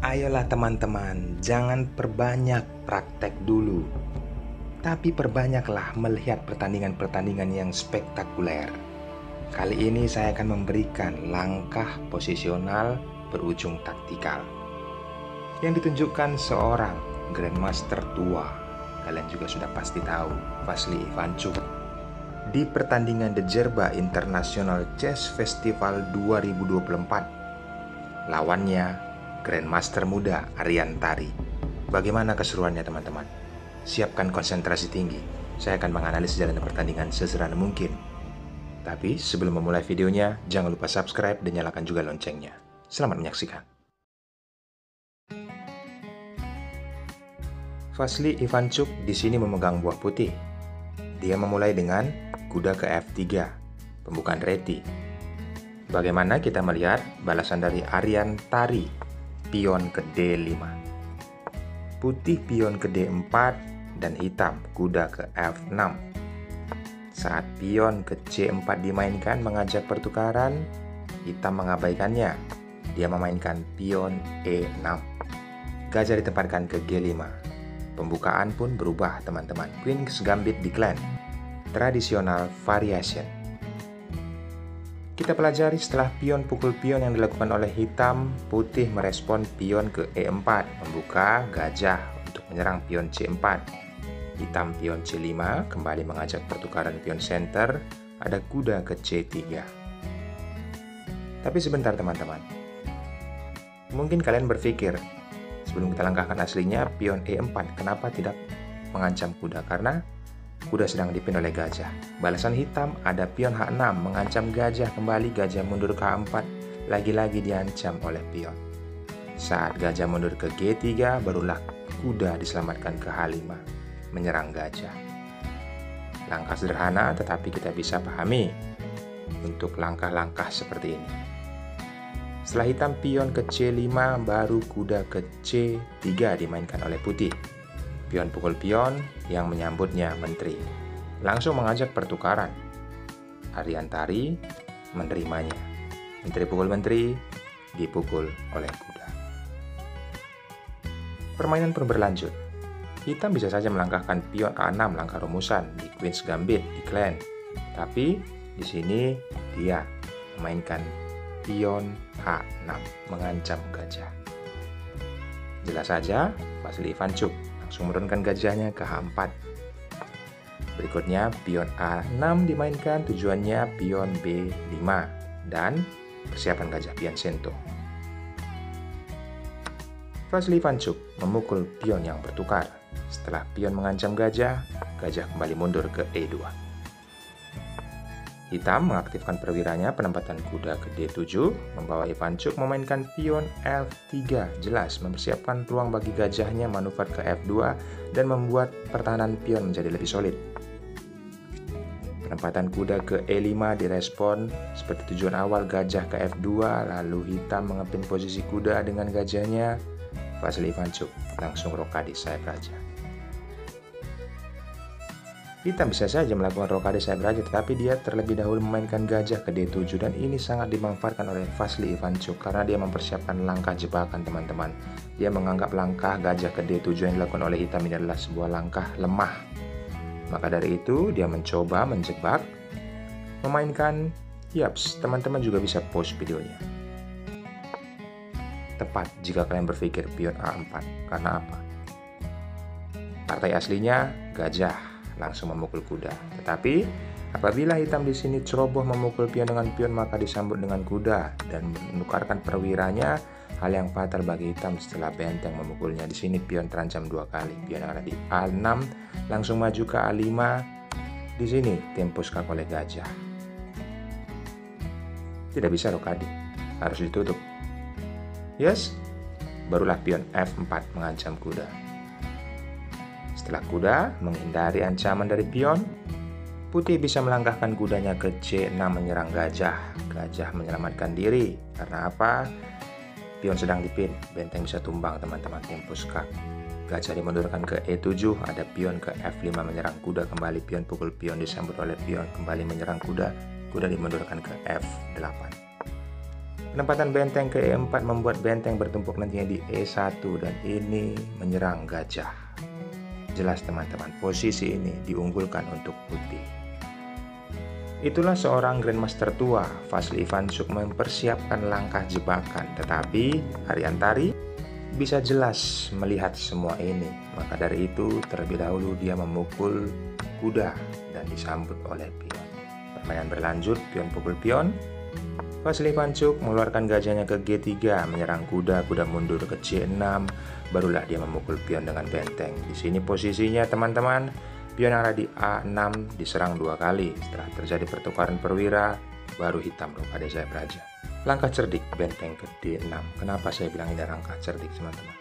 Ayolah teman-teman, jangan perbanyak praktek dulu, tapi perbanyaklah melihat pertandingan-pertandingan yang spektakuler. Kali ini saya akan memberikan langkah posisional berujung taktikal yang ditunjukkan seorang Grandmaster tua. Kalian juga sudah pasti tahu, Vasily Ivanchuk. Di pertandingan The Djerba International Chess Festival 2024, lawannya Grandmaster muda Aryan Tari. Bagaimana keseruannya teman-teman? Siapkan konsentrasi tinggi. Saya akan menganalisis jalannya pertandingan sesederhana mungkin. Tapi sebelum memulai videonya, jangan lupa subscribe dan nyalakan juga loncengnya. Selamat menyaksikan. Vasily Ivanchuk di sini memegang buah putih. Dia memulai dengan kuda ke F3, pembukaan reti. Bagaimana kita melihat balasan dari Aryan Tari, pion ke D5. Putih pion ke D4 dan hitam kuda ke F6. Saat pion ke C4 dimainkan mengajak pertukaran, hitam mengabaikannya. Dia memainkan pion E6. Gajah ditempatkan ke G5. Pembukaan pun berubah teman-teman. Queen's Gambit decline. Tradisional variation. Kita pelajari setelah pion pukul pion yang dilakukan oleh hitam, putih merespon pion ke E4, membuka gajah untuk menyerang pion C4. Hitam pion C5 kembali mengajak pertukaran pion center, ada kuda ke C3. Tapi sebentar teman-teman. Mungkin kalian berpikir, sebelum kita langkahkan aslinya pion E4, kenapa tidak mengancam kuda? Karena kuda sedang dipin oleh gajah. Balasan hitam ada pion H6 mengancam gajah, kembali gajah mundur ke H4, lagi-lagi diancam oleh pion. Saat gajah mundur ke G3, barulah kuda diselamatkan ke H5, menyerang gajah. Langkah sederhana tetapi kita bisa pahami untuk langkah-langkah seperti ini. Setelah hitam pion ke C5, baru kuda ke C3 dimainkan oleh putih. Pion pukul pion yang menyambutnya menteri. Langsung mengajak pertukaran. Aryan Tari menerimanya. Menteri pukul menteri, dipukul oleh kuda. Permainan pun berlanjut. Hitam bisa saja melangkahkan pion A6 langkah rumusan di Queen's Gambit decline. Tapi di sini dia memainkan pion H6 mengancam gajah. Jelas saja Vasily Ivanchuk langsung menurunkan gajahnya ke H4. Berikutnya pion A6 dimainkan, tujuannya pion B5 dan persiapan gajah pion sento. Vasily Ivanchuk memukul pion yang bertukar. Setelah pion mengancam gajah, gajah kembali mundur ke E2. Hitam mengaktifkan perwiranya, penempatan kuda ke D7, membawa Ivanchuk memainkan pion F3, jelas mempersiapkan ruang bagi gajahnya manuver ke F2 dan membuat pertahanan pion menjadi lebih solid. Penempatan kuda ke E5 direspon seperti tujuan awal, gajah ke F2, lalu hitam mengepin posisi kuda dengan gajahnya. Vasily Ivanchuk langsung rokade sayap raja. Hitam bisa saja melakukan rokade sayap raja, tetapi dia terlebih dahulu memainkan gajah ke D7 dan ini sangat dimanfaatkan oleh Vasily Ivanchuk karena dia mempersiapkan langkah jebakan teman-teman. Dia menganggap langkah gajah ke D7 yang dilakukan oleh hitam ini adalah sebuah langkah lemah. Maka dari itu dia mencoba menjebak, memainkan, yaps, teman-teman juga bisa pause videonya. Tepat jika kalian berpikir pion A4, karena apa? Partai aslinya gajah langsung memukul kuda. Tetapi apabila hitam di sini ceroboh memukul pion dengan pion, maka disambut dengan kuda dan menukarkan perwiranya, hal yang fatal bagi hitam setelah benteng memukulnya. Di sini pion terancam dua kali. Pion yang ada di A6 langsung maju ke A5. Di sini tempo skak oleh gajah. Tidak bisa rokade, harus ditutup. Yes, barulah pion F4 mengancam kuda. Setelah kuda menghindari ancaman dari pion, putih bisa melangkahkan kudanya ke C6 menyerang gajah. Gajah menyelamatkan diri. Karena apa? Pion sedang dipin, benteng bisa tumbang teman-teman, tempo skak. Gajah dimundurkan ke E7, ada pion ke F5 menyerang kuda, kembali pion pukul pion disambut oleh pion, kembali menyerang kuda, kuda dimundurkan ke F8. Penempatan benteng ke E4 membuat benteng bertumpuk nantinya di E1 dan ini menyerang gajah. Jelas teman-teman, posisi ini diunggulkan untuk putih. Itulah seorang Grandmaster tua, Vasily Ivanchuk mempersiapkan langkah jebakan, tetapi Ariantari bisa jelas melihat semua ini. Maka dari itu terlebih dahulu dia memukul kuda dan disambut oleh pion. Permainan berlanjut, pion pukul pion. Vasily Ivanchuk mengeluarkan gajahnya ke G3, menyerang kuda, kuda mundur ke C6, barulah dia memukul pion dengan benteng. Di sini posisinya teman-teman, pion yang ada di A6 diserang 2 kali. Setelah terjadi pertukaran perwira, baru hitam roka desa Praja. Langkah cerdik benteng ke D6. Kenapa saya bilang ini langkah cerdik teman-teman?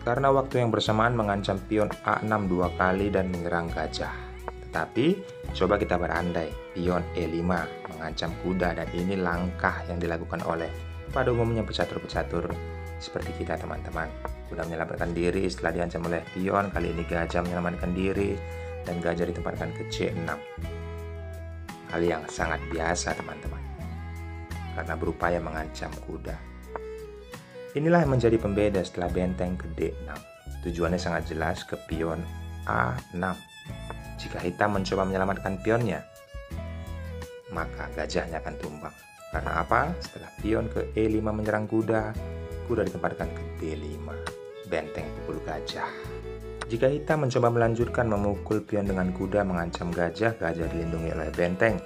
Karena waktu yang bersamaan mengancam pion A6 2 kali dan menyerang gajah. Tetapi coba kita berandai, pion E5 mengancam kuda, dan ini langkah yang dilakukan oleh pada umumnya pecatur-pecatur seperti kita teman-teman. Kuda menyelamatkan diri setelah diancam oleh pion, kali ini gajah menyelamatkan diri dan gajah ditempatkan ke C6. Hal yang sangat biasa teman-teman, karena berupaya mengancam kuda. Inilah yang menjadi pembeda setelah benteng ke D6. Tujuannya sangat jelas ke pion A6. Jika hitam mencoba menyelamatkan pionnya, maka gajahnya akan tumbang. Karena apa? Setelah pion ke E5 menyerang kuda, kuda ditempatkan ke D5. Benteng pukul gajah. Jika hitam mencoba melanjutkan memukul pion dengan kuda mengancam gajah, gajah dilindungi oleh benteng.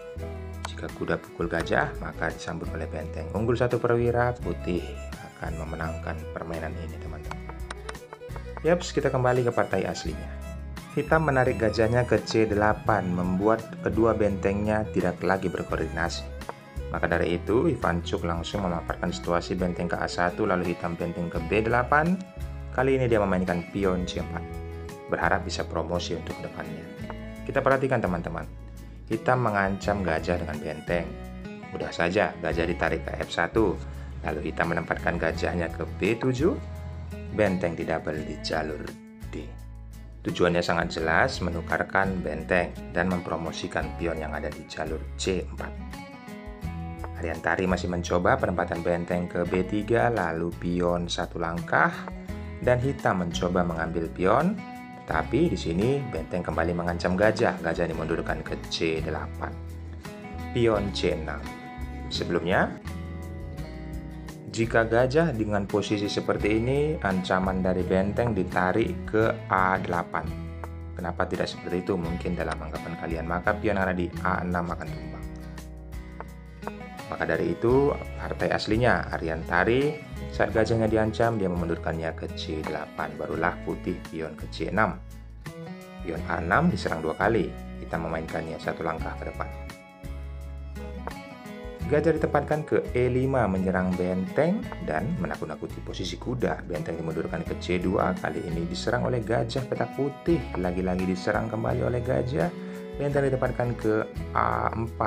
Jika kuda pukul gajah, maka disambut oleh benteng. Unggul 1 perwira, putih akan memenangkan permainan ini teman-teman. Yaps, kita kembali ke partai aslinya. Hitam menarik gajahnya ke C8, membuat kedua bentengnya tidak lagi berkoordinasi. Maka dari itu, Ivanchuk langsung memaparkan situasi benteng ke A1, lalu hitam benteng ke B8. Kali ini dia memainkan pion C4, berharap bisa promosi untuk depannya. Kita perhatikan teman-teman, hitam mengancam gajah dengan benteng. Mudah saja, gajah ditarik ke F1, lalu hitam menempatkan gajahnya ke B7, benteng didouble di jalur D. Tujuannya sangat jelas, menukarkan benteng dan mempromosikan pion yang ada di jalur C4. Ariantari masih mencoba penempatan benteng ke B3, lalu pion 1 langkah, dan hitam mencoba mengambil pion, tapi di sini benteng kembali mengancam gajah. Gajah dimundurkan ke C8. Pion C6. Sebelumnya, jika gajah dengan posisi seperti ini, ancaman dari benteng ditarik ke A8. Kenapa tidak seperti itu? Mungkin dalam anggapan kalian, maka pion yang ada di A6 akan tumbang. Maka dari itu, partai aslinya Ariantari, saat gajahnya diancam, dia memundurkannya ke C8. Barulah putih pion ke C6. Pion A6 diserang 2 kali. Kita memainkannya 1 langkah ke depan. Gajah ditempatkan ke E5 menyerang benteng dan menakut-nakuti posisi kuda. Benteng dimundurkan ke C2, kali ini diserang oleh gajah petak putih. Lagi-lagi diserang kembali oleh gajah. Benteng ditempatkan ke A4,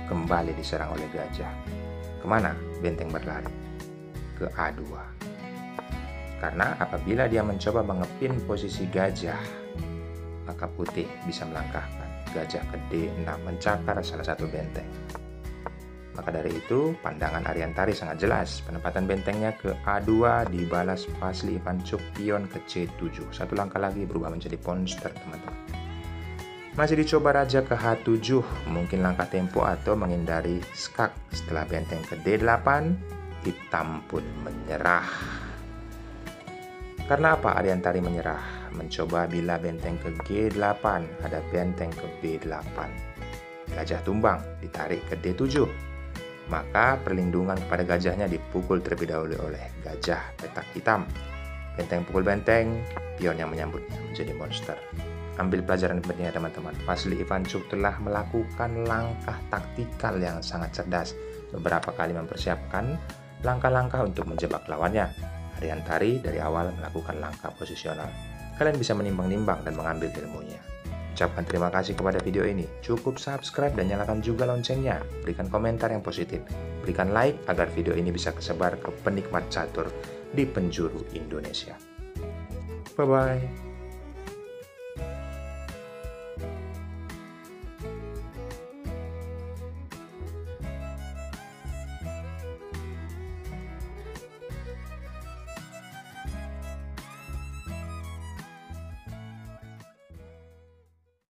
kembali diserang oleh gajah. Kemana benteng berlari? Ke A2. Karena apabila dia mencoba mengepin posisi gajah, maka putih bisa melangkahkan gajah ke D6, mencakar salah satu benteng. Maka dari itu, pandangan Ariantari sangat jelas. Penempatan bentengnya ke A2 dibalas Vasily Ivanchuk pion ke C7. 1 langkah lagi berubah menjadi monster, teman-teman. Masih dicoba raja ke H7, mungkin langkah tempo atau menghindari skak. Setelah benteng ke D8, hitam pun menyerah. Karena apa Ariantari menyerah? Mencoba bila benteng ke G8, ada benteng ke B8. Gajah tumbang, ditarik ke D7. Maka perlindungan kepada gajahnya dipukul terlebih dahulu oleh gajah petak hitam. Benteng pukul benteng, pion yang menyambutnya menjadi monster. Ambil pelajaran pentingnya teman-teman. Vasily Ivanchuk telah melakukan langkah taktikal yang sangat cerdas. Beberapa kali mempersiapkan langkah-langkah untuk menjebak lawannya. Ariantari dari awal melakukan langkah posisional. Kalian bisa menimbang-nimbang dan mengambil ilmunya. Ucapkan terima kasih kepada video ini. Cukup subscribe dan nyalakan juga loncengnya. Berikan komentar yang positif. Berikan like agar video ini bisa kesebar ke penikmat catur di penjuru Indonesia. Bye-bye.